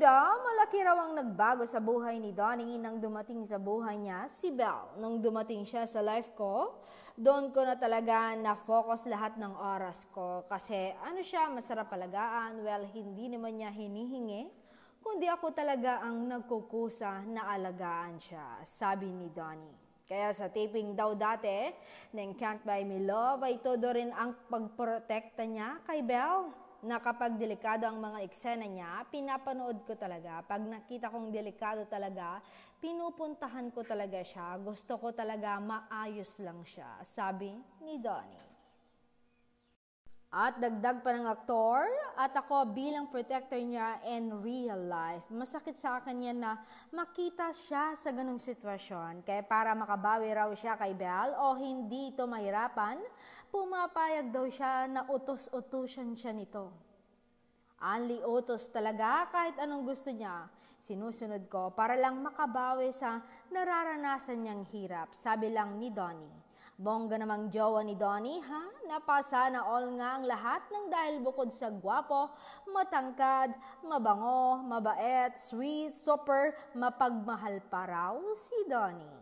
Bida, malaki raw ang nagbago sa buhay ni Donnie nang dumating sa buhay niya si Belle. Nung dumating siya sa life ko, doon ko na talaga na-focus lahat ng oras ko. Kasi ano siya, masarap alagaan, well, hindi naman niya hinihingi, kundi ako talaga ang nagkukusa na alagaan siya, sabi ni Donnie. Kaya sa taping daw dati ng Can't Buy Me Love ay todo rin ang pagprotekta niya kay Belle. Na kapag delikado ang mga eksena niya, pinapanood ko talaga. Pag nakita kong delikado talaga, pinupuntahan ko talaga siya. Gusto ko talaga maayos lang siya, sabi ni Donnie. At dagdag pa ng aktor, at ako bilang protector niya in real life. Masakit sa akin yan na makita siya sa ganung sitwasyon. Kaya para makabawi raw siya kay Belle o hindi ito mahirapan, pumapayag daw siya na utos-utusan siya nito. Only utos talaga kahit anong gusto niya. Sinusunod ko para lang makabawi sa nararanasan niyang hirap, sabi lang ni Donnie. Bongga namang jowa ni Donnie, ha? Napasa na all nga ang lahat ng dahil bukod sa gwapo, matangkad, mabango, mabait, sweet, super, mapagmahal pa raw si Donnie.